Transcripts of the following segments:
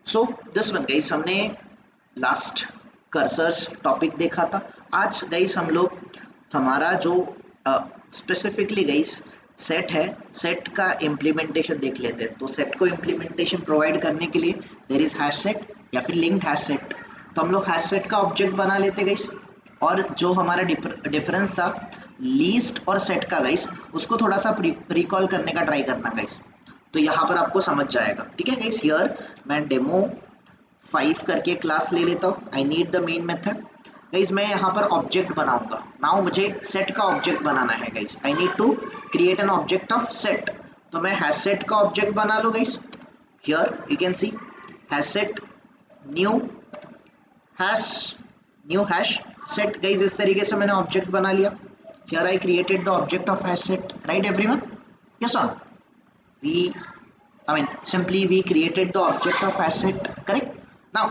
So this one guys, हमने last cursors topic देखा था। आज गाइस हम लोग हमारा जो स्पेसिफिकली गाइस सेट है, सेट का इम्प्लीमेंटेशन देख लेते हैं। तो सेट को इम्प्लीमेंटेशन प्रोवाइड करने के लिए देयर इज हैश सेट या फिर लिंक्ड हैश सेट। तो हम लोग हैश सेट का ऑब्जेक्ट बना लेते गाइस, और जो हमारा डिफरेंस था लीस्ट और सेट का गाइस, उसको थोड़ा सा रिकॉल करने का ट्राई करना गाइस। तो यहाँ पर आपको समझ जाएगा, ठीक है गाइस। हियर मैं डेमो 5 करके क्लास ले लेता हूँ। आई need the main method guys. मैं यहाँ पर ऑब्जेक्ट बनाऊंगा। नाउ मुझे सेट का ऑब्जेक्ट बनाना है guys. I need to create an object of set. तो मैं हैश सेट का ऑब्जेक्ट बना लो guys. Here you can see hash set new hash set guys. इस तरीके से मैंने ऑब्जेक्ट बना लिया। Here I created the object of hash set, right everyone? Yes और we simply we created the object of asset, correct? now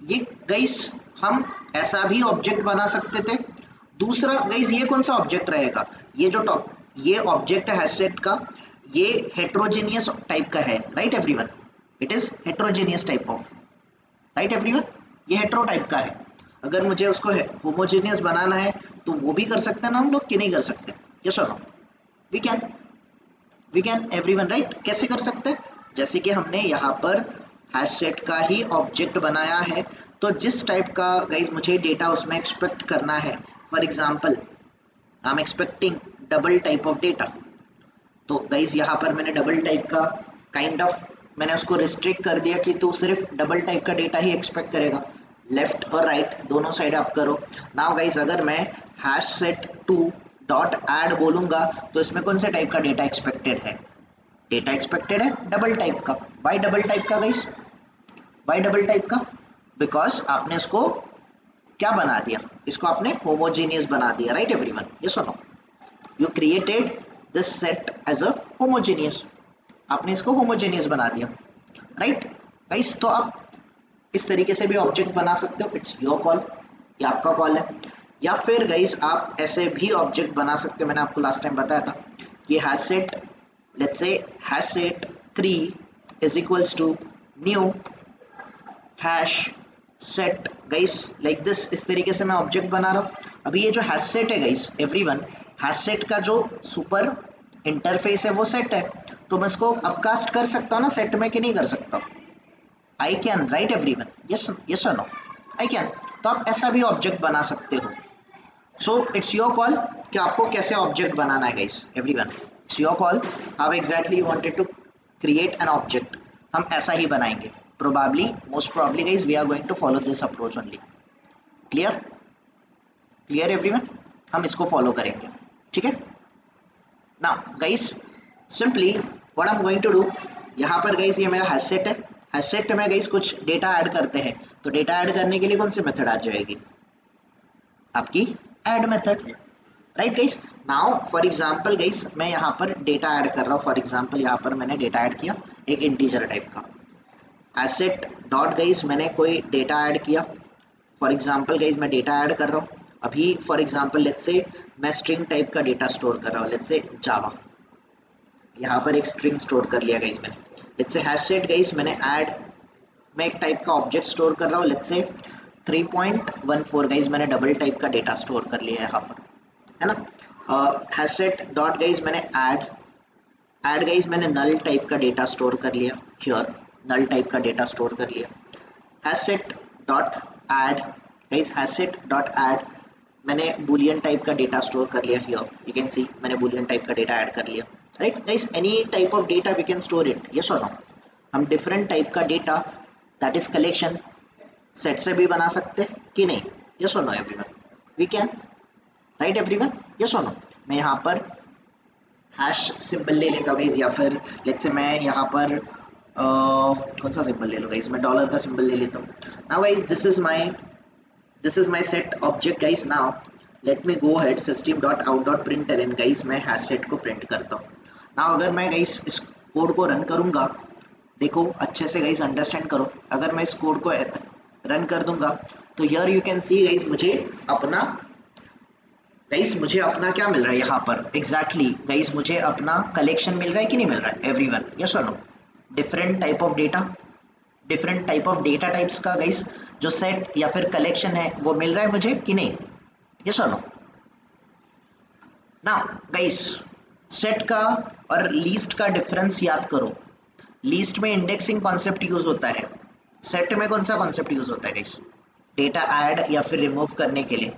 ये guys हम ऐसा भी ऑब्जेक्ट बना सकते थे। दूसरा गाइस, ये कौन सा ऑब्जेक्ट रहेगा? ये जो टॉप ये ऑब्जेक्ट है एसेट का, ये हेट्रोजेनियस टाइप का है, right everyone? It is heterogeneous type of, right everyone? ये हेट्रो टाइप का है। अगर मुझे उसको होमोजेनियस बनाना है तो वो भी कर सकते हैं ना हम लोग, कि नहीं कर सकते? यस और no? We can everyone, right? कैसे कर सकते हैं? जैसे कि हमने यहाँ पर हैश सेट का ही ऑब्जेक्ट बनाया है, तो जिस टाइप का गाइज मुझे डेटा उसमें एक्सपेक्ट करना है, for example I am expecting double type of data. तो गाइज यहाँ पर मैंने डबल टाइप का काइंड ऑफ मैंने उसको रिस्ट्रिक्ट कर दिया कि तू सिर्फ डबल टाइप का डेटा ही एक्सपेक्ट करेगा। लेफ्ट और राइट दोनों साइड आप करो। नाउ गाइज अगर मैं hash set to dot add बोलूंगा तो इसमें कौन से टाइप का डेटा एक्सपेक्टेड है? डेटा एक्सपेक्टेड है डबल टाइप का। वाई डबल टाइप का गाइस? वाई डबल टाइप का? बिकॉज आपने इसको क्या बना दिया? इसको आपने होमोजेनियस बना दिया, राइट एवरीवन? यस और no? You created this set as a homogeneous. आपने इसको होमोजेनियस बना दिया, राइट गाइस? तो आप इस तरीके से भी ऑब्जेक्ट बना सकते हो। इट्स योर कॉल, ये आपका कॉल है। या फिर गाइस आप ऐसे भी ऑब्जेक्ट बना सकते हो। मैंने आपको लास्ट टाइम बताया था कि hash set, let's say hash set 3 is equals to new hash set guys, like this. इस तरीके से मैं ऑब्जेक्ट बना रहा हूँ। अभी ये जो हैश सेट है गाइस एवरीवन, हैश सेट का जो सुपर इंटरफेस है वो सेट है, तो मैं इसको अपकास्ट कर सकता हूँ ना सेट में, कि नहीं कर सकता? आई can, right everyone? Yes yes और नो? I can. तो आप ऐसा भी ऑब्जेक्ट बना सकते हो। सो इट्स योर कॉल कि आपको कैसे ऑब्जेक्ट बनाना है guys everyone. It's your call how exactly you wanted to create an object. हम ऐसा ही बनाएंगे probably, most probably guys we are going to follow this approach only. Clear? Clear everyone? हम इसको फॉलो करेंगे, ठीक है? Now guys simply what I am going to do, यहाँ पर गाइस ये मेरा हैश सेट है। हैश सेट में गाइस कुछ डेटा ऐड करते हैं, तो डेटा ऐड करने के लिए कौन सी मेथड आ जाएगी? आपकी add method, right guys? Now for example guys मैं यहाँ पर डेटा ऐड कर रहा हूँ। फॉर एग्जांपल यहाँ पर मैंने डेटा ऐड किया एक इंटीजर टाइप का। एसेट डॉट गाइस मैंने कोई डेटा ऐड किया। फॉर एग्जांपल गाइस मैं डेटा ऐड कर रहा हूँ अभी। फॉर एग्जांपल लेट्स से मैं स्ट्रिंग टाइप का डेटा स्टोर कर रहा हूँ, लेट्स से जावा। यहाँ पर एक स्ट्रिंग स्टोर कर लिया गाइस मैंने। Let's say hash set guys मैंने ऐड मैं एक टाइप का ऑब्जेक्ट स्टोर कर रहा हूँ, लेट्स से 3.14 गाइस मैंने डबल टाइप का डेटा स्टोर कर लिया है यहाँ पर, है ना? हैश सेट डॉट गाइस मैंने ऐड गाइस मैंने नल टाइप का डेटा स्टोर कर लिया। हियर नल टाइप का डेटा स्टोर कर लिया। Hash set dot add guys, hash set dot add मैंने बूलियन टाइप का डेटा स्टोर कर लिया। हियर यू कैन सी मैंने बूलियन टाइप का डेटा ऐड कर लिया, right guys? Any type of data we can store it, yes और no? हम डिफरेंट टाइप का data that is collection set से भी बना सकते हैं, कि नहीं? यस और no everyone? We can, right everyone? Yes और नो? मैं यहाँ पर हैश सिंबल ले लेता हूँ गाइस, या फिर लेट्स से मैं यहाँ पर कौन सा सिंबल ले लूँ गाइस? मैं डॉलर का सिंबल ले लेता हूँ। Now guys this is my set object guys. Now let me go head system dot out dot println guys, मैं हैश सेट को प्रिंट करता हूँ। नाउ अगर मैं गाइस इस कोड को रन करूँगा, देखो अच्छे से गाइस अंडरस्टैंड करो। अगर मैं इस कोड को रन कर दूंगा तो here you can see guys मुझे अपना क्या मिल रहा है यहाँ पर? एग्जैक्टली गाइस मुझे अपना कलेक्शन मिल रहा है कि नहीं मिल रहा है एवरीवन? यस और no? Different type of data, different type of data types का गाइस जो सेट या फिर कलेक्शन है वो मिल रहा है मुझे कि नहीं? यस और नो? नाउ गाइस सेट का और लीस्ट का डिफरेंस याद करो। लीस्ट में इंडेक्सिंग कॉन्सेप्ट यूज होता है, सेट में कौन सा कॉन्सेप्ट यूज होता है गाइस? डेटा ऐड या फिर रिमूव करने के लिए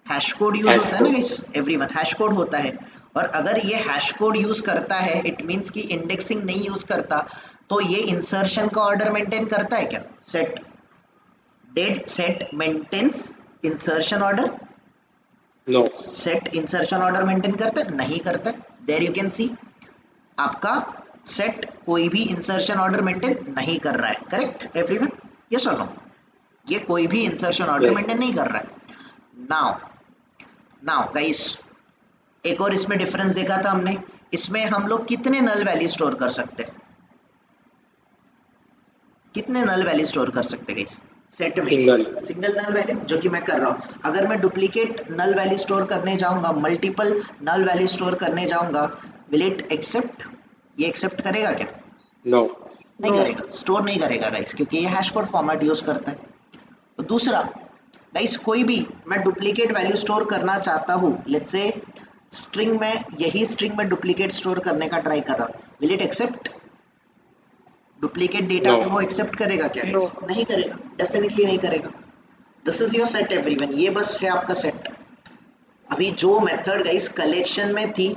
हैश कोड यूज होता है ना गाइस, एवरीवन हैश कोड होता है। और अगर ये हैश कोड यूज करता है इट मींस कि इंडेक्सिंग नहीं यूज करता, तो ये इंसर्शन का ऑर्डर मेंटेन करता है क्या? Set did set maintains insertion order? No. Set insertion order maintain करता है? नहीं करता है। देयर यू कैन सी आपका सेट कोई भी इंसर्शन ऑर्डर मेंटेन नहीं कर रहा है, करेक्ट एवरीवन? यस और नो? ये कोई भी इंसर्शन ऑर्डर मेंटेन नहीं कर रहा है। नाउ नाउ गाइस एक और इसमें डिफरेंस देखा था हमने, इसमें हम लोग कितने नल वैल्यू स्टोर कर सकते हैं? कितने नल वैल्यू स्टोर कर सकते हैं गाइस सेट में? सिंगल नल वैल्यू, जो कि मैं कर रहा हूँ। अगर मैं डुप्लीकेट नल वैल्यू स्टोर करने जाऊंगा, मल्टीपल नल वैल्यू स्टोर करने जाऊंगा, विल इट एक्सेप्ट? ये एक्सेप्ट करेगा क्या? नो, नहीं करेगा, स्टोर नहीं करेगा गाइस, क्योंकि ये हैश कोड फॉर्मेट यूज करता है। तो दूसरा गाइस कोई भी मैं डुप्लीकेट वैल्यू स्टोर करना चाहता हूँ, लेट्स से स्ट्रिंग में, यही स्ट्रिंग में डुप्लीकेट स्टोर करने का ट्राई कर रहा हूँ, will it accept? Duplicate data No. को वो एक्सेप्ट करेगा क्या? No. नहीं करेगा, डेफिनेटली नहीं करेगा। This is your set everyone, ये बस है आपका सेट। अभी जो मेथड गाइस कलेक्शन में थी,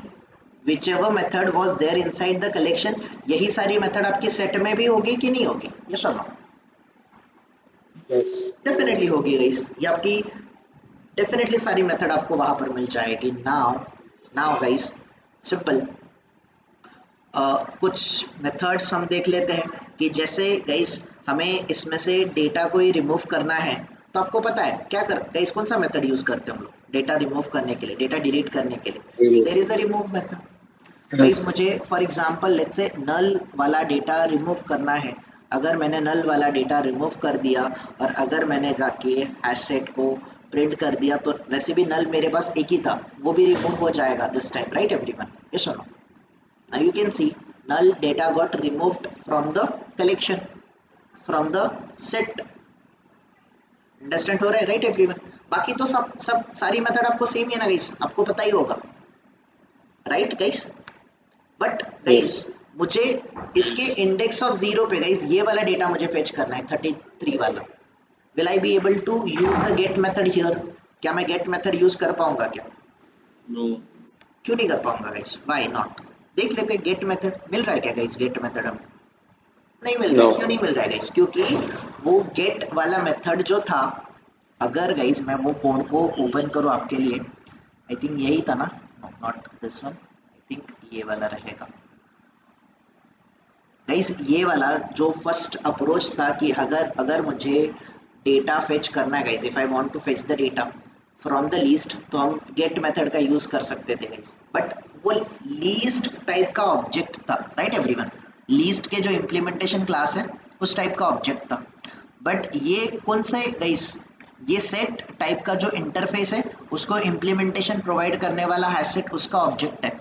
whichever method was there inside the collection, यही सारी मेथड आपकी सेट में भी होगी कि नहीं होगी? यस और नो? यस, डेफिनेटली होगी गाइस, ये आपकी डेफिनेटली सारी मेथड आपको वहां पर मिल जाएगी। नाउ नाउ गाइस सिंपल कुछ मेथड्स हम देख लेते हैं कि जैसे गाइस हमें इसमें से डेटा को ही रिमूव करना है, तो आपको पता है क्या करते गाइस, कौन सा मेथड यूज करते हैं हम लोग डेटा रिमूव करने के लिए, डेटा डिलीट करने के लिए? There is a remove method guys. मुझे for example let's say null वाला डेटा रिमूव करना है। अगर मैंने नल वाला डेटा रिमूव कर दिया और अगर मैंने जाके हैश सेट को प्रिंट कर दिया, तो वैसे भी नल मेरे पास एक ही था, वो भी रिमूव हो जाएगा this time, right everyone? Yes और no? Now you can see null data got removed from the collection, from the set. Understand हो रहा है, right everyone? बाकी तो सब सारी मेथड आपको सेम ही है ना गाइस, आपको पता ही होगा, राइट गाइस? बट गाइस मुझे इसके इंडेक्स ऑफ 0 पे गाइस ये वाला डेटा मुझे फेच करना है, 33 वाला। Will I be able to use the get method here? क्या मैं गेट मेथड यूज कर पाऊंगा क्या? नो। क्यों नहीं कर पाऊंगा गाइस? Why not? देख लेते हैं गेट मेथड मिल रहा है क्या गाइस? गेट मेथड हमें नहीं मिल रहा है। क्यों नहीं मिल रहा है गाइस? क्योंकि वो गेट वाला मेथड जो था, अगर गाइस मैं वो कोड को ओपन करूं आपके लिए, आई थिंक यही था ना, not this one, I think ये वाला रहेगा गाइस। ये वाला जो फर्स्ट अप्रोच था कि अगर मुझे डेटा फेच करना है guys, if I want to fetch the data from the list, तो हम गेट मेथड का यूज कर सकते थे गाइस। बट वो लीस्ट टाइप का ऑब्जेक्ट था, राइट एवरीवन? लीस्ट के जो इम्प्लीमेंटेशन क्लास है उस टाइप का ऑब्जेक्ट था। बट ये कौन सा है गाइस? ये सेट टाइप का जो इंटरफेस है उसको इम्प्लीमेंटेशन प्रोवाइड करने वाला हैश सेट उसका ऑब्जेक्ट है।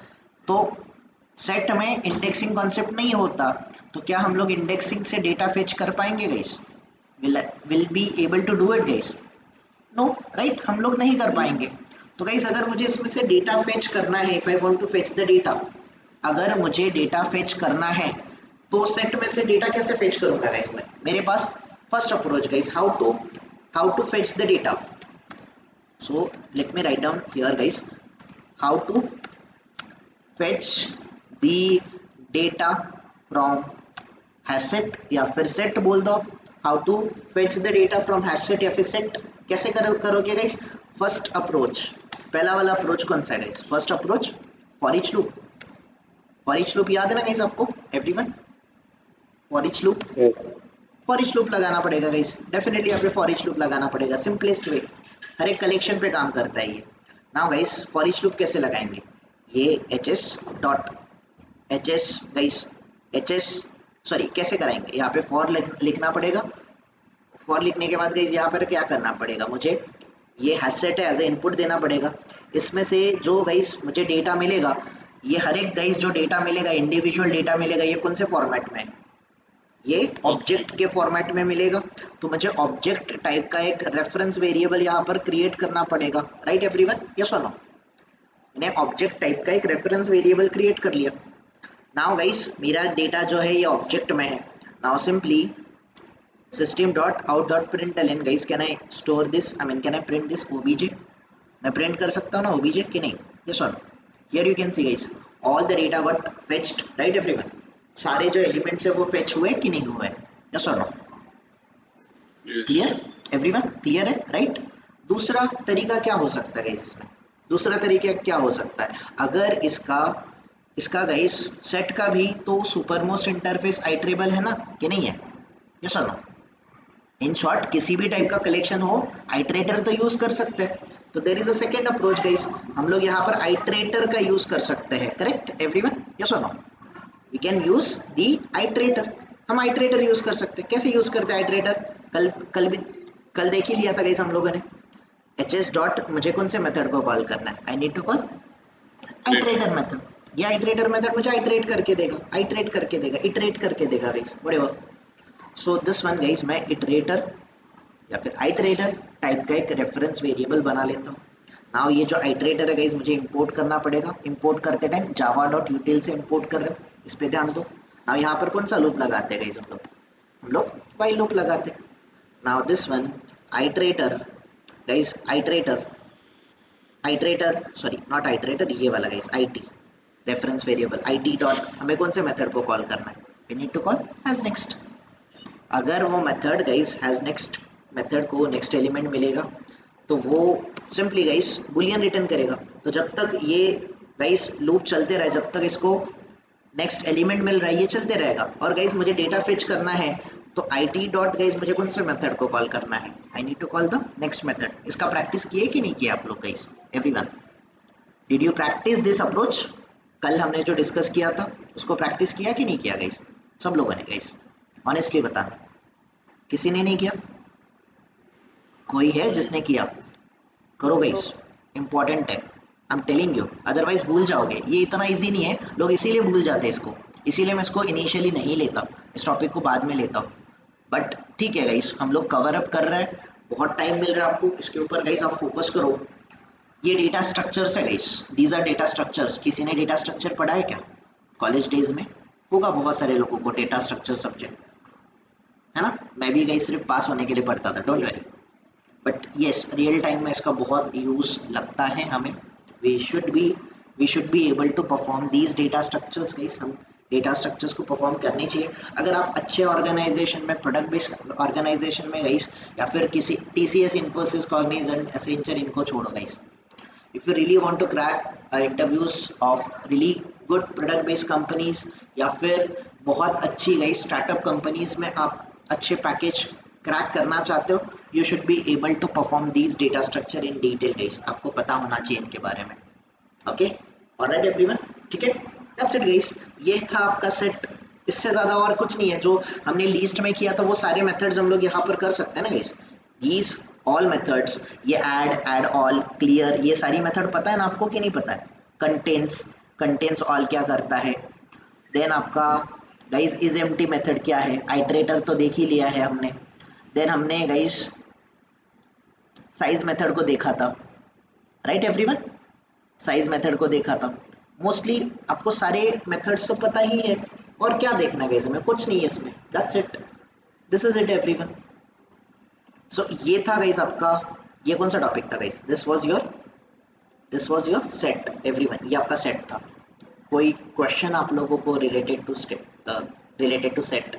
तो सेट में इंडेक्सिंग कॉन्सेप्ट नहीं होता, तो क्या हम लोग इंडेक्सिंग से डेटा फेच कर पाएंगे guys? Will be able to do it guys? No, right? हम लोग नहीं कर पाएंगे। तो गाइस अगर मुझे इसमें से डेटा फेच करना है, if I want to fetch the data, अगर मुझे डेटा फेच करना है तो सेट में से डेटा कैसे फेच करूंगा गाइस मैं? मेरे पास first approach guys, how to fetch the data. So let me write down here guys, how to fetch the data from hash set, या फिर सेट बोल दो, how to fetch the data from hash set या फिर set. कैसे करोगे guys? First approach, पहला वाला अप्रोच कौन सा है guys? First approach for each loop. For each loop याद है ना गाइस आपको everyone? For each loop, for each loop लगाना पड़ेगा गाइस, डेफिनेटली यहाँ पे फॉर ईच लूप लगाना पड़ेगा, सिंपलेस्ट वे, हर एक कलेक्शन पे काम करता है ये। Now guys for each loop कैसे लगाएंगे? ये HS गाइस, सॉरी कैसे कराएंगे? यहाँ पे फॉर लिखना पड़ेगा। फॉर लिखने के बाद गाइस यहाँ पर क्या करना पड़ेगा? मुझे ये हैश सेट है एज ए इनपुट देना पड़ेगा। इसमें से जो गाइस मुझे डेटा मिलेगा, ये हर एक गाइस जो डेटा मिलेगा, इंडिविजुअल डेटा मिलेगा, ये कौन से फॉर्मेट में है? ये ऑब्जेक्ट के फॉर्मेट में मिलेगा, तो मुझे ऑब्जेक्ट टाइप का एक रेफरेंस वेरिएबल यहाँ पर क्रिएट करना पड़ेगा, राइट एवरीवन, यस और नो। मैंने ऑब्जेक्ट टाइप का एक रेफरेंस वेरिएबल क्रिएट कर लिया। नाउ गाइस मेरा डेटा जो है ये ऑब्जेक्ट में है। Now simply system.out.println guys, can I store this, I mean can I print this obj, मैं प्रिंट कर सकता हूँ ना obj कि नहीं, यस और no. Here you can see guys all the data got fetched, right everyone, सारे जो एलिमेंट्स है वो फेच हुए कि नहीं हुए, यस और no. Yes. Clear everyone, clear है, राइट। दूसरा तरीका क्या हो सकता है गाइस इसमें, दूसरा तरीका क्या हो सकता है, अगर इसका गाइस सेट का भी तो सुपरमोस्ट इंटरफेस आइटरेबल है ना कि नहीं है, यस और नो। इन शॉर्ट किसी भी टाइप का कलेक्शन हो आइटरेटर तो यूज कर सकते हैं, तो there is a second approach guys, हम लोग यहाँ पर आइटरेटर का यूज कर सकते हैं, करेक्ट एवरीवन, यस और no. We can use the iterator, हम आइटरेटर यूज कर सकते हैं। कैसे यूज करते हैं आइटरेटर, कल देख ही लिया था गाइस हम लोगों ने, hs डॉट मुझे कौन से मेथड को कॉल करना है, I need to call iterator method, ये आइटरेटर मेथड मुझे आइटरेट करके देगा, इटरेट करके देगा guys, whatever. So this one guys मैं इटरेटर या फिर आइटरेटर टाइप का एक रेफरेंस वेरिएबल बना लेता हूँ। नाउ ये जो आइटरेटर है गाइस मुझे इंपोर्ट करना पड़ेगा, इंपोर्ट करते टाइम जावा डॉट यूटिल से इंपोर्ट कर रहे हो, इस पे ध्यान दो। नाउ यहाँ पर कौन सा लूप लगाते हैं गाइस, हम लोग व्हाइल लूप लगाते हैं। Now this one iterator guys, iterator sorry not iterator, ये वाला guys IT reference variable IT dot, हमें कौन से मेथड को कॉल करना है, we need to call has next. अगर वो method guys has next method को नेक्स्ट एलिमेंट मिलेगा तो वो सिंपली गाइस बुलियन रिटर्न करेगा। तो जब तक ये गाइस लूप चलते रहे, जब तक इसको नेक्स्ट एलिमेंट मिल रहा है ये चलते रहेगा। और गाइस मुझे डेटा फेच करना है तो IT डॉट गाइस मुझे कौन से मेथड को कॉल करना है, I need to call the next method. इसका प्रैक्टिस किए कि नहीं किया आप लोग guys, everyone did you practice this approach, कल हमने जो डिस्कस किया था उसको प्रैक्टिस किया कि नहीं किया गाइस, सब लोगों ने गाइस, ऑनेस्टली बताना, किसी ने नहीं किया, कोई है जिसने किया, करो गाइस, इंपॉर्टेंट है, I am telling you, otherwise भूल जाओगे। ये इतना इजी नहीं है, लोग इसीलिए भूल जाते हैं इसको, इसीलिए मैं इसको इनिशियली नहीं लेता, इस टॉपिक को बाद में लेता हूँ। बट ठीक है गाइस, हम लोग कवर अप कर रहे हैं, बहुत टाइम मिल रहा है आपको इसके ऊपर गाइस, आप फोकस करो। ये डेटा स्ट्रक्चर्स है guys, these are data structures. किसी ने डेटा स्ट्रक्चर पढ़ा है क्या कॉलेज डेज में, होगा बहुत सारे लोगों को डेटा स्ट्रक्चर सब्जेक्ट, है ना। मैं भी गाइस सिर्फ पास होने के लिए पढ़ता था, don't worry, but yes real time में इसका बहुत यूज लगता है हमें। We should be able to perform these data structures guys, हम डेटा स्ट्रक्चर्स को परफॉर्म करनी चाहिए। अगर आप अच्छे ऑर्गेनाइजेशन में, प्रोडक्ट बेस्ड ऑर्गेनाइजेशन में गाइस, या फिर किसी TCS, इन्फोसिस, कॉग्निजेंट, एसेंचर, इनको छोड़ो guys, if you really want to crack interviews of really good product based companies, या फिर बहुत अच्छी गाइस स्टार्टअप कंपनीज में आप अच्छे पैकेज क्रैक करना चाहते हो, you should be able to perform these data structure in detail guys, आपको पता होना चाहिए इनके बारे में। ओके ऑलराइट एवरीवन, ठीक है, दैट्स इट गाइस, ये था आपका सेट, इससे ज्यादा और कुछ नहीं है। जो हमने लीस्ट में किया था वो सारे मेथड्स हम लोग यहाँ पर कर सकते हैं ना गाइस, दीज ऑल मेथड्स, ये ऐड ऑल, क्लियर, ये सारी मेथड पता है ना आपको कि नहीं पता है। कंटेंस ऑल क्या करता है, देन आपका गाइस इज एम्प्टी मेथड क्या है, आइटरेटर तो देख ही लिया है हमने। देन हमने गाइस साइज मेथड को देखा था, राइट एवरीवन, साइज मेथड को देखा था। मोस्टली आपको सारे मेथड्स तो पता ही है, और क्या देखना गाइस, हमें कुछ नहीं है इसमें, that's it, this is it everyone. So ये था गाइस आपका, ये कौन सा टॉपिक था guys, this was your set everyone, ये आपका सेट था। कोई क्वेश्चन आप लोगों को related to set,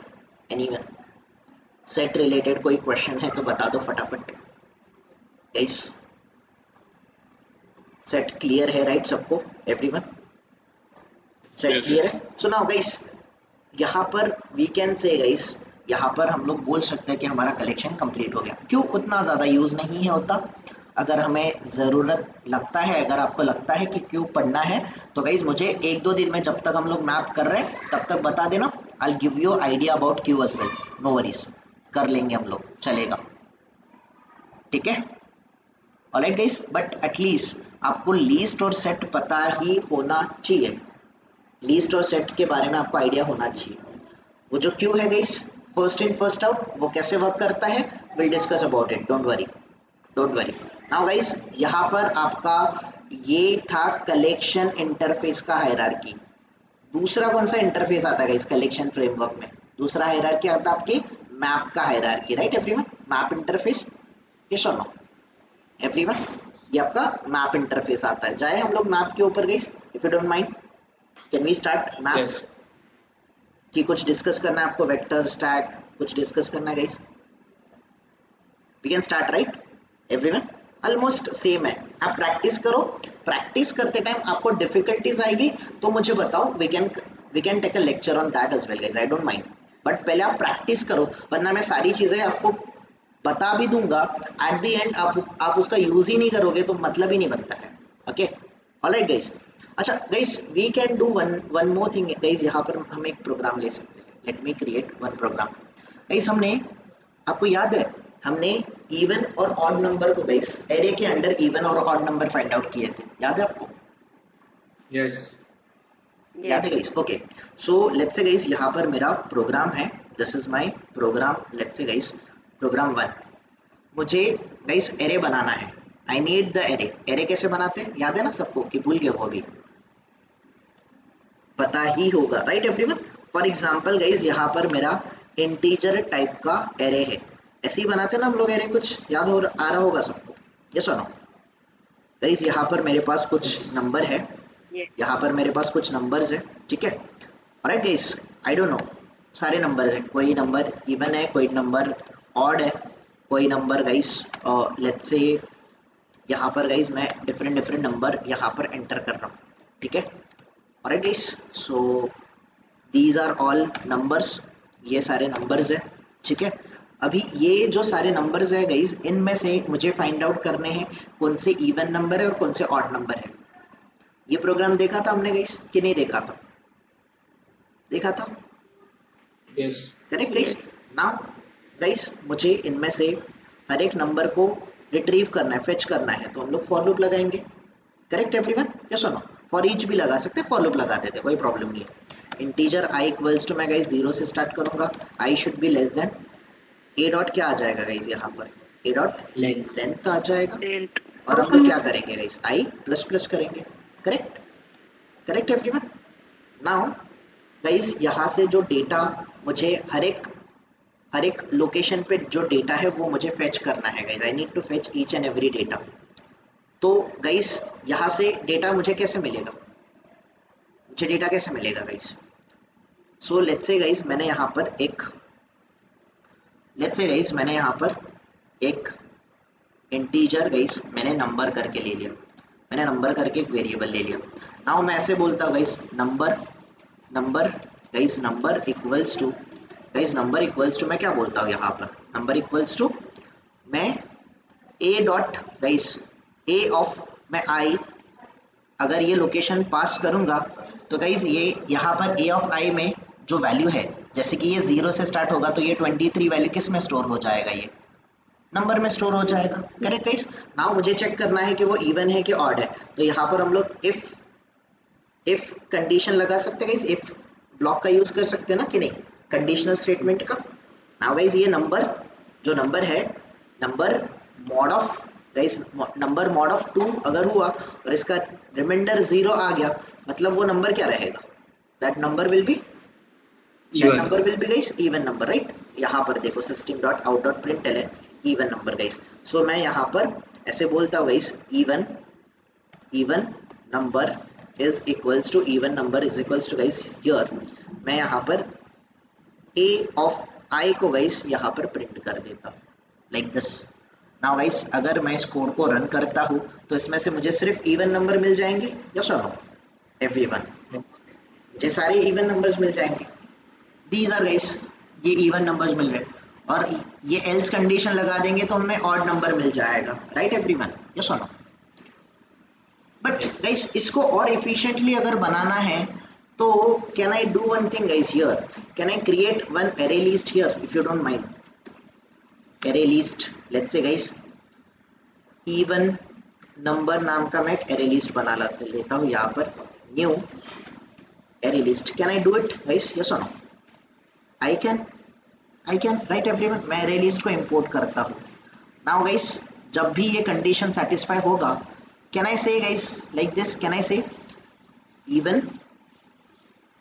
anyone, set related कोई क्वेश्चन है तो बता दो फटाफट गाइस। सेट क्लियर है राइट सबको, एवरीवन, सेट Yes. क्लियर है। सो नाउ गाइस यहाँ पर वी कैन से गाइस, यहाँ पर हम लोग बोल सकते हैं कि हमारा कलेक्शन कंप्लीट हो गया। क्यों, उतना ज़्यादा यूज़ नहीं है होता, अगर हमें ज़रूरत लगता है, अगर आपको लगता है कि क्यों पढ़ना है तो गाइस मुझे 1-2 दिन में, जब तक हम लोग मैप कर रहे हैं तब तक बता देना, I give you idea about queue as well, no worries, कर लेंगे हम लोग, चलेगा, ठीक है, ऑलराइट गाइस। बट एटलीस्ट आपको लीस्ट और सेट पता ही होना चाहिए, लीस्ट और सेट के बारे में आपको आइडिया होना चाहिए। वो जो क्यू है guys, first in first out, वो कैसे वर्क करता है, will discuss about it, don't worry, don't worry. Now guys यहाँ पर आपका ये था कलेक्शन इंटरफेस का हायरार्की। दूसरा कौन सा इंटरफेस आता है गाइस कलेक्शन फ्रेमवर्क में? दूसरा हायरार्की आता है आपके मैप का hierarchy, right everyone? Map interface, yes और नो एवरीवन? ये आपका मैप इंटरफेस आता है। जाए हम लोग मैप के ऊपर guys, if you don't mind, can we start map? Yes. कि कुछ डिस्कस करना है आपको, वेक्टर स्टैक कुछ डिस्कस करना है guys? We can start right everyone? Almost same है, आप प्रैक्टिस करो। प्रैक्टिस करते टाइम आपको डिफिकल्टीज आएगी तो मुझे बताओ, we can take a lecture on that as well guys, I don't mind. But पहले आप प्रैक्टिस करो, वरना मैं सारी चीजें आपको बता भी दूंगा, एट द एंड आप उसका यूज ही नहीं करोगे तो मतलब ही नहीं बनता है। Okay, alright guys. अच्छा guys, we can do one more thing guys, यहाँ पर हम एक प्रोग्राम ले सकते हैं। Let me create one program guys. हमने, आपको याद है हमने इवन और ऑड नंबर को गाइस एरे के अंडर इवन और ऑड नंबर फाइंड आउट किए थे, याद है आपको? Yes. याद है गाइस? Okay, so let's say guys यहाँ पर मेरा प्रोग्राम है, this is my program, let's say guys program 1। मुझे गाइस एरे बनाना है, I need the array. Array कैसे बनाते हैं याद है ना सबको, कि भूल गए? वो भी पता ही होगा, right everyone? For example guys यहाँ पर मेरा इंटीजर टाइप का एरे है, ऐसे ही बनाते हैं ना हम लोग एरे, कुछ याद हो आ रहा होगा सबको, यस और नो गाइस? यहाँ पर मेरे पास कुछ नंबर है, यहाँ पर मेरे पास कुछ नंबर्स है, ठीक है? Alright guys, I don't know सारे नंबर्स है, कोई नंबर इवन है, कोई नंबर ऑड है, कोई नंबर गाइस लेट्स से यहाँ पर गाइस मैं डिफरेंट नंबर यहाँ पर एंटर कर रहा हूँ, ठीक है? Alright guys, so these are all numbers, ये सारे नंबर्स है, ठीक है? अभी ये जो सारे नंबर्स है गाइस, इनमें से मुझे फाइंड आउट करने हैं कौन से इवन नंबर है और कौन से ऑड नंबर है। ये प्रोग्राम देखा था हमने गाइस कि नहीं देखा था? देखा था, Yes. Correct guys? Now guys मुझे इनमें से हर एक नंबर को रिट्रीव करना है, फेच करना है, तो हम लोग फॉर लूप लगाएंगे, करेक्ट एवरीवन? यस और नो? फॉर ईच भी लगा सकते हैं, फॉर लूप लगा देते, कोई प्रॉब्लम नहीं है। इंटीजर आई इक्वल्स टू, मैं गाइस 0 से स्टार्ट करूंगा, I should be less than A dot, क्या आ जाएगा गाइस यहाँ पर? ए डॉट लेंथ आ जाएगा, और हम लोग क्या करेंगे गाइस? आई प्लस प्लस करेंगे, correct? Correct everyone? Now guys यहाँ से जो डेटा मुझे हर एक लोकेशन पे जो डेटा है वो मुझे फेच करना है guys, I need to fetch each and every data. तो गाइस यहाँ से डेटा मुझे कैसे मिलेगा? मुझे डेटा कैसे मिलेगा guys? So let's say guys मैंने यहाँ पर एक इंटीजर गाइस मैंने नंबर करके ले लिया, मैंने नंबर करके एक वेरिएबल ले लिया। नाउ मैं ऐसे बोलता हूँ गाइस नंबर इक्वल्स टू मैं क्या बोलता हूँ यहाँ पर? नंबर इक्वल्स टू मैं ए डॉट गाइस ए ऑफ, मैं आई अगर ये लोकेशन पास करूंगा तो गाइस ये यहाँ पर ए ऑफ आई में जो वैल्यू है, जैसे कि ये 0 से स्टार्ट होगा तो ये 23 वैल्यू किस में स्टोर हो जाएगा? ये नंबर में स्टोर हो जाएगा, करेक्ट गाइस? नाउ मुझे चेक करना है कि वो इवन है कि ऑड है, तो यहाँ पर हम लोग इफ कंडीशन लगा सकते हैं गाइस, इफ ब्लॉक का यूज कर सकते हैं ना कि नहीं, कंडीशनल स्टेटमेंट का। नाउ गाइस ये नंबर है, number mod of guys, number mod of 2 अगर हुआ और इसका रिमाइंडर 0 आ गया, मतलब वो नंबर क्या रहेगा? That number will be guys even number, right? यहाँ पर देखो system.out.println इवन नंबर गाइस। सो मैं यहाँ पर ऐसे बोलता हूँ guys even number is equals to guys here मैं यहाँ पर a ऑफ i को गाइस यहाँ पर प्रिंट कर देता हूँ लाइक दिस। नाउ गाइस अगर मैं इस कोड को रन करता हूँ तो इसमें से मुझे सिर्फ इवन नंबर मिल जाएंगे, यस और नो एवरीवन? मुझे सारे इवन नंबर्स मिल जाएंगे, दीज आर गाइस, ये इवन नंबर्स मिल रहे, और ये एल्स कंडीशन लगा देंगे तो हमें ऑड नंबर मिल जाएगा, राइट एवरीवन? यस और नो? बट गाइस इसको और एफिशिएंटली अगर बनाना है तो can I do one thing guys here, can I create one array list here if you don't mind? Array list, let's say guys even number नाम का मैं एक एरे लिस्ट बना लेता हूँ यहाँ पर, new array list. Can I do it guys, yes और no? I can right everyone, मैं अरे लिस्ट को इंपोर्ट करता हूँ। नाउ गाइस जब भी ये कंडीशन सेटिस्फाई होगा, कैन आई से guys like this, can I से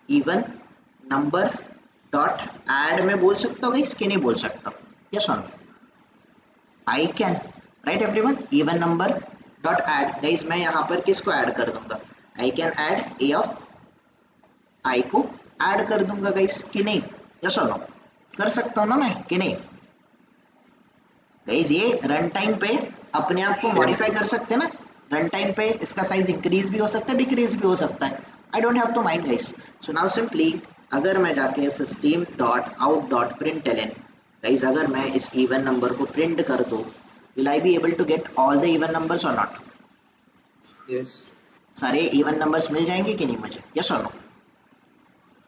इवन नंबर डॉट ऐड में बोल सकता हूँ गाइस कि नहीं बोल सकता? यस और no? I can right everyone, even number dot add. Guys मैं यहाँ पर किसको ऐड कर दूंगा? I can add A of I को ऐड कर दूंगा गाइस कि नहीं? यस और नो? कर सकता हूँ ना मैं कि नहीं? गाइस ये रन टाइम पे अपने आप को मॉडिफाई कर सकते हैं ना, रन टाइम पे इसका साइज इंक्रीज भी हो सकता है, डिक्रीज भी हो सकता है। I don't have to mind guys. So now simply अगर मैं जाके system dot out dot println, guys अगर मैं इस इवन नंबर को प्रिंट कर दूं, will I be able to get all the even numbers और नॉट? Yes. सारे इवन नंबर्स मिल जाएंगे कि नहीं मुझे? यस और नो?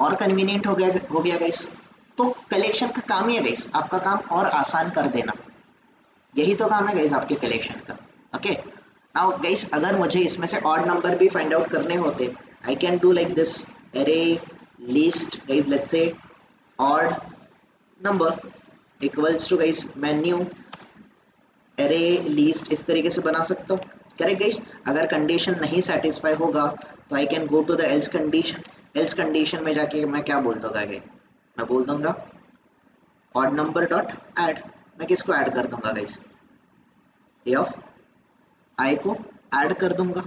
और कन्वीनियंट हो गया गाइस। तो कलेक्शन का काम ही है गाइस, आपका काम और आसान कर देना, यही तो काम है गाइस आपके कलेक्शन का। ओके नाउ गाइस अगर मुझे इसमें से ऑड नंबर भी फाइंड आउट करने होते, I can do like this, array list guys let's say odd number equals to guys menu array list, इस तरीके से बना सकता हूँ। Correct guys? अगर कंडीशन नहीं सेटिस्फाई होगा तो I can go to the else condition. Else condition में जाके मैं क्या बोल दूंगा? मैं बोल दूंगा ऑड नंबर डॉट ऐड। मैं किसको ऐड कर दूंगा गाइस? ए ऑफ आई को ऐड कर दूंगा।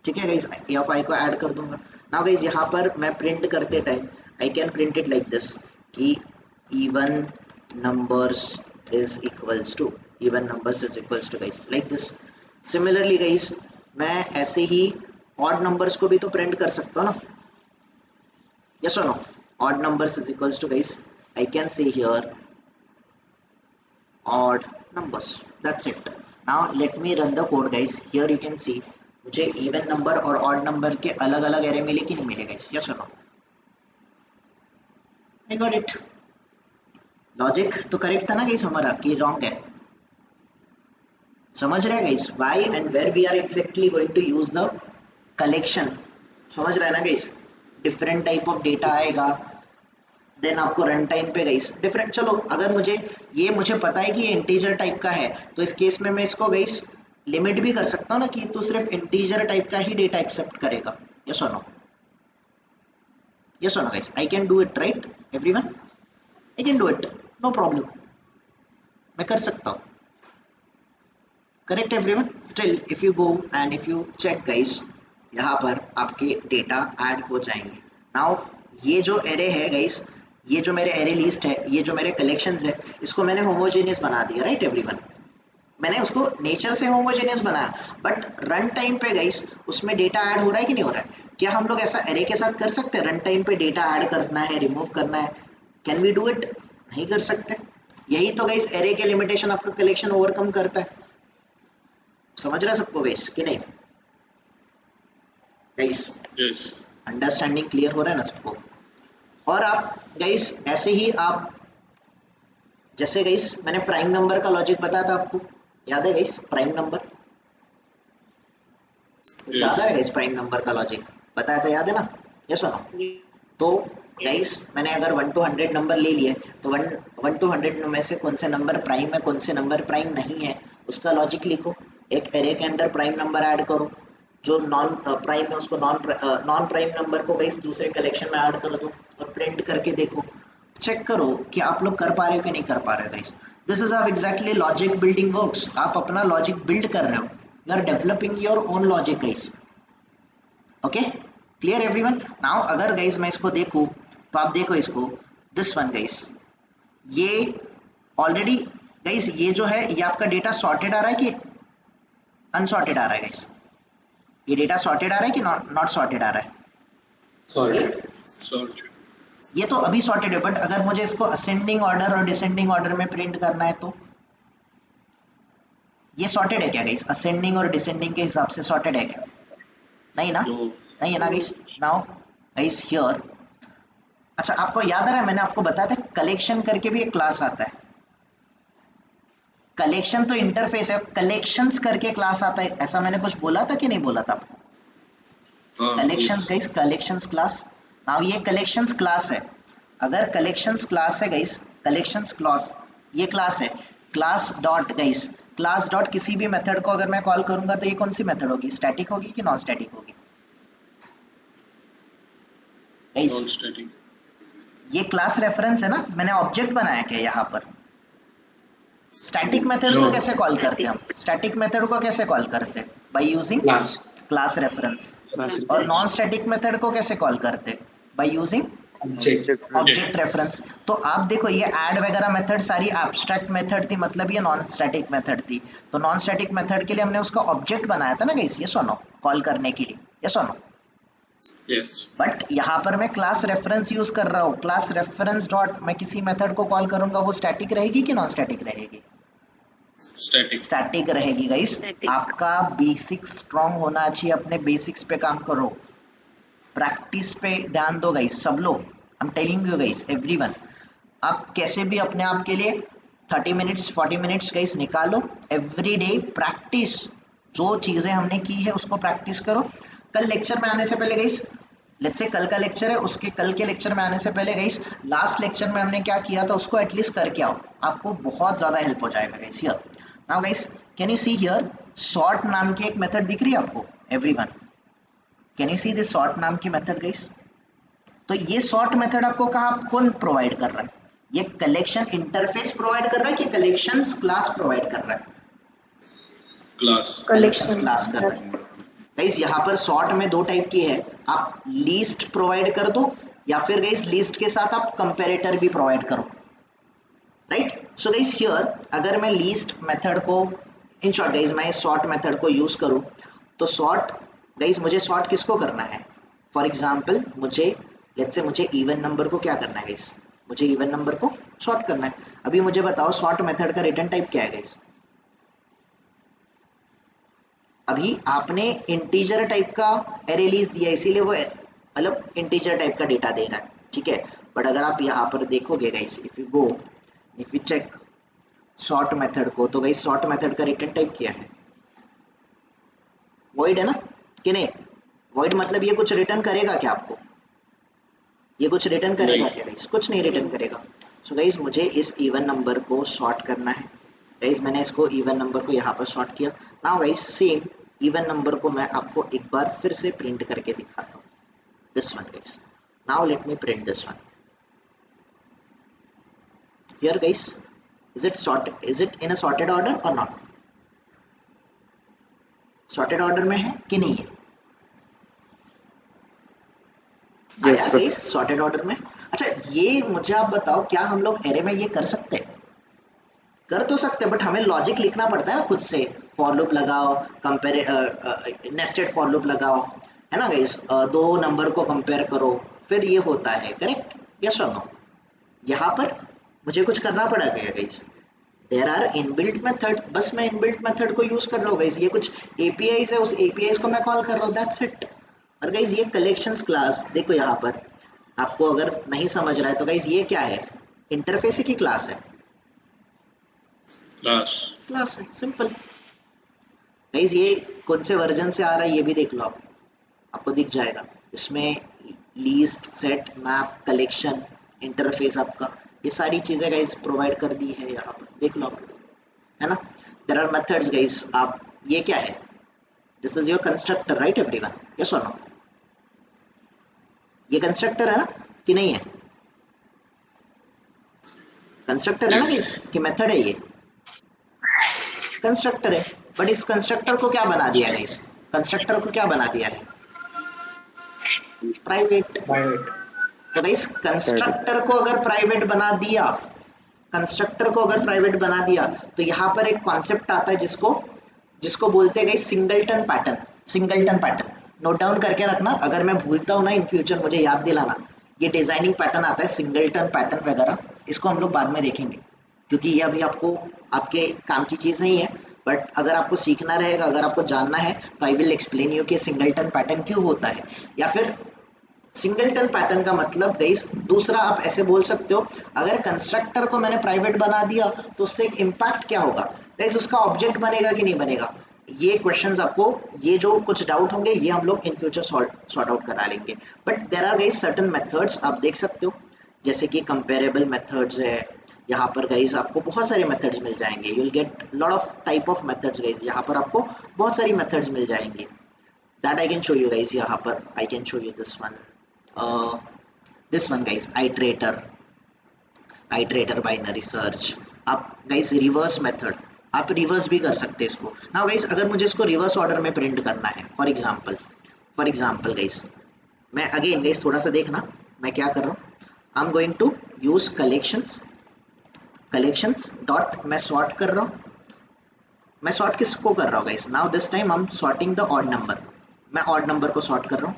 ठीक है गाइस, ए ऑफ आई को ऐड कर दूंगा। नाउ गाइस यहाँ पर मैं प्रिंट करते time I can print it like this कि even numbers is equals to guys like this. Similarly guys मैं ऐसे ही ऑड नंबर्स को भी तो प्रिंट कर सकता हूँ ना? यस और no? Odd numbers is equals to guys I can say here odd numbers, that's it. Now let me run the code guys. Here you can see मुझे even number और odd number के अलग अलग array मिले कि नहीं मिले guys? yes or no? I got it. Logic तो करेक्ट था ना गाइस हमारा कि रॉन्ग है? समझ रहे हैं guys why and where we are exactly going to use the collection? समझ रहे हैं ना guys? Different type of data आएगा, देन आपको रन टाइम पे गाइस डिफरेंट। चलो अगर मुझे पता है कि ये इंटीजर टाइप का है तो इस केस में मैं इसको गाइस लिमिट भी कर सकता हूँ ना कि तू सिर्फ इंटीजर टाइप का ही डेटा एक्सेप्ट करेगा। यस और नो? यस और no guys? I can do it right everyone? I can do it, no problem, मैं कर सकता हूँ। Correct everyone? Still if you go and if you check guys, यहाँ पर आपके डेटा ऐड हो जाएंगे। नाउ ये जो एरे है गाइस, ये जो मेरे एरे लिस्ट है, ये जो मेरे कलेक्शंस है, इसको मैंने होमोजेनियस बना दिया राइट एवरीवन? मैंने उसको नेचर से होमोजेनियस बनाया, बट रन टाइम पे गाइस उसमें डेटा ऐड हो रहा है कि नहीं हो रहा है? क्या हम लोग ऐसा एरे के साथ कर सकते हैं? रन टाइम पे डेटा ऐड करना है, रिमूव करना है, कैन वी डू इट? नहीं कर सकते। यही तो गाइस एरे के लिमिटेशन आपका कलेक्शन ओवरकम करता है। समझ रहे सबको गाइस कि नहीं गाइस? Yes. अंडरस्टैंडिंग क्लियर हो रहा है ना सबको? और आप गाइस ऐसे ही आप जैसे गाइस मैंने प्राइम नंबर का लॉजिक बताया था आपको, याद है गाइस? प्राइम नंबर याद है गाइस? प्राइम नंबर का लॉजिक बताया था, याद है ना? यस और नो? तो गाइस मैंने अगर 1 to 100 नंबर ले लिए तो 1 to 100 में से कौन से नंबर प्राइम है, कौन से नंबर प्राइम नहीं है, उसका लॉजिक लिखो। एक एरे के अंदर प्राइम नंबर ऐड करो, जो नॉन प्राइम है उसको नॉन प्राइम नंबर को गाइस दूसरे कलेक्शन में ऐड कर दो और प्रिंट करके देखो, चेक करो कि आप लोग कर पा रहे हो कि नहीं कर पा रहे हो guys. This is how exactly logic building works. आप अपना लॉजिक बिल्ड कर रहे हो, you are developing your own logic guys. Okay clear everyone? Now अगर गाइस मैं इसको देखूं तो आप देखो इसको, दिस वन गाइस, ये ऑलरेडी गाइस ये जो है ये आपका डेटा सॉर्टेड आ रहा है कि अनसॉर्टेड आ रहा है गाइस? ये डेटा सॉर्टेड आ रहा है कि नॉट सॉर्टेड आ रहा है? Sorted. ये तो अभी सॉर्टेड है, बट अगर मुझे इसको असेंडिंग ऑर्डर और डिसेंडिंग ऑर्डर में प्रिंट करना है तो ये सॉर्टेड है क्या गाइस? असेंडिंग और डिसेंडिंग के हिसाब से सॉर्टेड है क्या? नहीं ना? No. नहीं है ना गाइस? नाउ गाइस हियर, अच्छा आपको याद आ रहा है मैंने आपको बताया था कलेक्शन करके भी एक क्लास आता है। कलेक्शन तो इंटरफेस है, कलेक्शंस करके क्लास आता है, ऐसा मैंने कुछ बोला था कि नहीं बोला था आपको? Collections guys, collections class. Now ये कलेक्शंस क्लास है। अगर कलेक्शंस क्लास है गाइस, कलेक्शंस क्लास ये क्लास है, class dot guys, class dot किसी भी मेथड को अगर मैं कॉल करूंगा तो ये कौन सी मेथड होगी, स्टैटिक होगी कि नॉन स्टैटिक होगी गाइस? Non static. ये क्लास रेफरेंस है ना, मैंने ऑब्जेक्ट बनाया क्या यहाँ पर? स्टैटिक मेथड को कैसे कॉल करते हैं हम? स्टैटिक मेथड को कैसे कॉल करते हैं? By using class class reference. Class और नॉन स्टैटिक मेथड को कैसे कॉल करते हैं? By using object object reference. तो आप देखो ये ऐड वगैरह मेथड सारी एब्स्ट्रैक्ट मेथड थी, मतलब ये नॉन स्टैटिक मेथड थी। तो नॉन स्टैटिक मेथड के लिए हमने उसका ऑब्जेक्ट बनाया था ना गाइस, ये सुनो, कॉल करने के लिए, ये सुनो। यस बट यहाँ पर मैं क्लास रेफरेंस यूज कर रहा हूँ, क्लास रेफरेंस डॉट मैं किसी मेथड को कॉल करूंगा, वो स्टैटिक रहेगी कि नॉन स्टैटिक रहेगी? स्टैटिक स्टैटिक रहेगी गाइस। आपका बेसिक स्ट्रांग होना चाहिए, अपने बेसिक्स पे काम करो, प्रैक्टिस पे ध्यान दो गाइस, सब लोग। I am telling you guys, everyone, आप कैसे भी अपने आप के लिए 30 मिनट्स 40 मिनट्स गाइस निकालो, एवरी डे प्रैक्टिस। जो चीजें हमने की है उसको प्रैक्टिस करो। कल लेक्चर में आने से पहले गाइस, लेट्स से कल का लेक्चर है, उसके कल के लेक्चर में आने से पहले गाइस लास्ट लेक्चर में हमने क्या किया था उसको एटलीस्ट करके आओ, आपको बहुत ज्यादा हेल्प हो जाएगा guys. Here now guys, can you see here, sort नाम की एक मेथड दिख रही है आपको everyone? Can you see this sort नाम की मेथड गाइस? तो ये सॉर्ट मेथड आपको कहाँ कौन प्रोवाइड कर रहा है? ये कलेक्शन इंटरफेस प्रोवाइड कर रहा है कि कलेक्शंस क्लास प्रोवाइड कर रहा है? क्लास कलेक्शंस क्लास कर रहा है गाइस। यहाँ पर सॉर्ट में दो टाइप की है, आप लीस्ट प्रोवाइड कर दो या फिर गाइस लीस्ट के साथ आप कंपैरेटर भी प्रोवाइड करो, राइट? सो गाइस हियर अगर मैं लीस्ट मेथड को, इन शॉर्ट गाइस मैं सॉर्ट मेथड को यूज करूं, तो सॉर्ट गाइस मुझे सॉर्ट किसको करना है? फॉर एग्जांपल मुझे, लेट्स से मुझे इवन नंबर को क्या करना है गाइस? मुझे इवन नंबर को सॉर्ट करना है। अभी मुझे बताओ सॉर्ट मेथड का रिटर्न टाइप क्या है गाइस? अभी आपने इंटीजर टाइप का एरे लीज दिया, इसीलिए वो मतलब इंटीजर टाइप का डेटा दे रहा है, ठीक है? बट अगर आप यहाँ पर देखोगे guys, if you check sort method को, तो गाइस सॉर्ट मेथड का रिटर्न टाइप क्या है? वॉइड है ना कि नहीं? वॉइड मतलब ये कुछ रिटर्न करेगा क्या आपको? ये कुछ रिटर्न करेगा क्या गाइस? कुछ नहीं रिटर्न करेगा। सो गाइस मुझे इस इवन नंबर को सॉर्ट करना है गाइस, मैंने इसको इवन नंबर को यहाँ पर सॉर्ट किया। Now guys same even number को मैं आपको एक बार फिर से प्रिंट करके दिखाता हूँ, this one guys. Now let me print this one here guys. Is it in a sorted order और नॉट? सॉर्टेड ऑर्डर में है कि नहीं है? आया गाइस सॉर्टेड ऑर्डर में? अच्छा ये मुझे आप बताओ, क्या हम लोग एरे में ये कर सकते हैं? कर तो सकते हैं, बट हमें लॉजिक लिखना पड़ता है ना खुद से। फॉर लूप लगाओ, कंपेयर नेस्टेड फॉर लूप लगाओ, है ना गाइस? दो नंबर को कंपेयर करो, फिर ये होता है, करेक्ट? यस और नो? यहाँ पर मुझे कुछ करना पड़ेगा guys? There are inbuilt method, बस मैं इनबिल्ट मेथड को यूज कर रहा हूँ गाइस। ये कुछ एपीआईज है, उस एपीआईज को मैं कॉल कर रहा हूँ, दैट्स इट। और गाइस ये कलेक्शंस क्लास देखो, यहाँ पर आपको अगर नहीं समझ रहा है तो गाइस ये क्या है? इंटरफेस की क्लास है, क्लास है, सिंपल गाइस। ये कौन से वर्जन से आ रहा है ये भी देख लो आप, आपको दिख जाएगा इसमें। Least, set, map, collection, interface, आपका ये सारी चीजें गाइस प्रोवाइड कर दी है यहाँ पर, देख लो आप, है ना? There are methods guys. आप ये क्या है? This is your constructor, right everyone? Yes और नो? ये कंस्ट्रक्टर है ना कि नहीं है? कंस्ट्रक्टर है ना गाइस कि मेथड है? ये कंस्ट्रक्टर है, बट इस कंस्ट्रक्टर को क्या बना दिया गाइस? कंस्ट्रक्टर को क्या बना दिया है? प्राइवेट। तो गाइस कंस्ट्रक्टर को अगर प्राइवेट बना दिया, कंस्ट्रक्टर को अगर प्राइवेट बना दिया, तो यहाँ पर एक कॉन्सेप्ट आता है जिसको बोलते हैं guys singleton pattern. Singleton pattern note down करके रखना, अगर मैं भूलता हूँ ना इन फ्यूचर मुझे याद दिलाना। ये डिजाइनिंग पैटर्न आता है, सिंगलटन पैटर्न वगैरह, इसको हम लोग बाद में देखेंगे क्योंकि ये अभी आपको आपके काम की चीज नहीं है। बट अगर आपको सीखना रहेगा, अगर आपको जानना है, तो आई विल एक्सप्लेन यू कि सिंगलटन पैटर्न क्यों होता है। या फिर सिंगलटन पैटर्न का मतलब गाइस दूसरा आप ऐसे बोल सकते हो, अगर कंस्ट्रक्टर को मैंने प्राइवेट बना दिया तो उससे एक इम्पैक्ट क्या होगा गाइस? उसका ऑब्जेक्ट बनेगा कि नहीं बनेगा? ये क्वेश्चंस आपको, ये जो कुछ डाउट होंगे ये हम लोग इन फ्यूचर सॉर्ट आउट करा लेंगे। But there are guys certain methods, आप देख सकते हो जैसे कि कंपेरेबल मेथड्स है, यहाँ पर गाइज आपको बहुत सारे मेथड्स मिल जाएंगे, you will get lot of type of methods guys, यहाँ पर आपको बहुत सारी मेथड्स मिल जाएंगे। That I can show you guys, यहाँ पर I can show you this one guys, iterator binary search. आप गाइज रिवर्स मेथड, आप रिवर्स भी कर सकते हैं इसको। नाउ गाइज अगर मुझे इसको रिवर्स ऑर्डर में प्रिंट करना है, फॉर एग्जाम्पल गाइज, मैं अगेन गाइज थोड़ा सा देखना मैं क्या कर रहा हूँ, I am going to use collections dot, मैं सॉर्ट कर रहा हूँ, मैं सॉर्ट किसको कर रहा हूँ guys, now this time I am sorting the odd number, मैं ऑड नंबर को सॉर्ट कर रहा हूँ।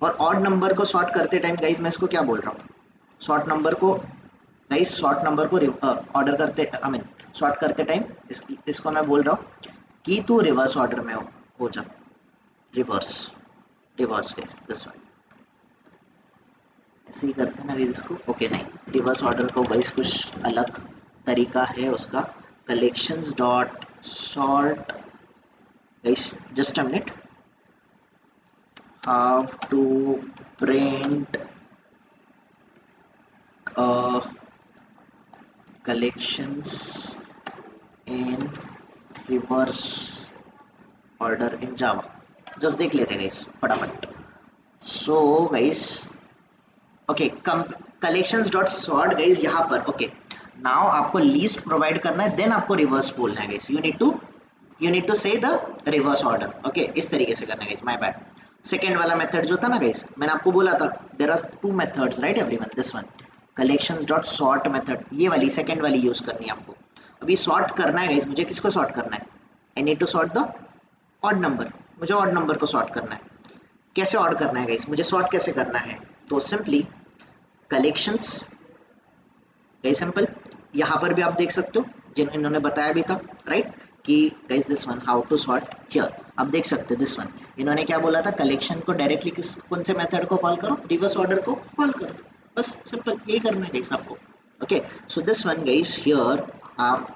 और ऑड नंबर को सॉर्ट करते टाइम गाइस मैं इसको क्या बोल रहा हूँ, सॉर्ट नंबर को गाइस, सॉर्ट नंबर को ऑर्डर करते आई मीन सॉर्ट करते टाइम इसको मैं बोल रहा हूँ कि तू रिवर्स ऑर्डर में हो जा, रिवर्स गाइस दिस वन, ऐसे ही करते हैं ना गाइस इसको, ओके नहीं, रिवर्स ऑर्डर को गाइस कुछ अलग तरीका है उसका, collections dot sort guys, just a minute, how to print collections in reverse order in Java, जस्ट देख लेते हैं गाइस फटाफट। So guys okay, collections dot sort guys यहाँ पर, ओके नाउ आपको लीस्ट प्रोवाइड करना है, देन आपको रिवर्स बोलना है guys, you need to say the reverse order, okay इस तरीके से करना है गाइस, माय बैड। सेकंड वाला मेथड जो था ना गाइस, मैंने आपको बोला था there are two methods right everyone, this one collections dot sort method, ये वाली सेकंड वाली यूज करनी है आपको। अभी सॉर्ट करना है गाइस, मुझे किसको सॉर्ट करना है, I need to sort the odd number, मुझे ऑड नंबर को सॉर्ट करना है। कैसे ऑड करना है गाइस, मुझे सॉर्ट कैसे करना है, तो सिंपली कलेक्शंस गाइस, सिंपल यहाँ पर भी आप देख सकते हो जिन इन्होंने बताया भी था राइट, कि guys this one how to sort here, आप देख सकते हो दिस वन, इन्होंने क्या बोला था, कलेक्शन को डायरेक्टली कौन से मेथड को कॉल करो, रिवर्स ऑर्डर को कॉल करो, बस सिंपल यही करना है गाइस आपको। Okay so this one guys here आप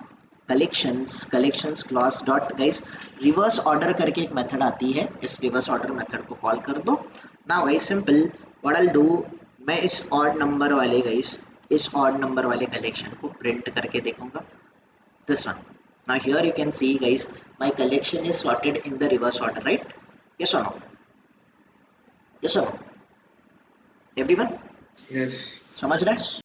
collections clause dot guys reverse order करके एक मेथड आती है, इस रिवर्स ऑर्डर मेथड को कॉल कर दो। Now guys simple what I will do, मैं इस ऑड नंबर वाले गाइस, इस ऑड नंबर वाले कलेक्शन को प्रिंट करके देखूंगा, this one. Now here you can see guys my collection is sorted in the reverse order right, yes और no, yes और नो एवरीवन, Yes. समझ रहे हैं?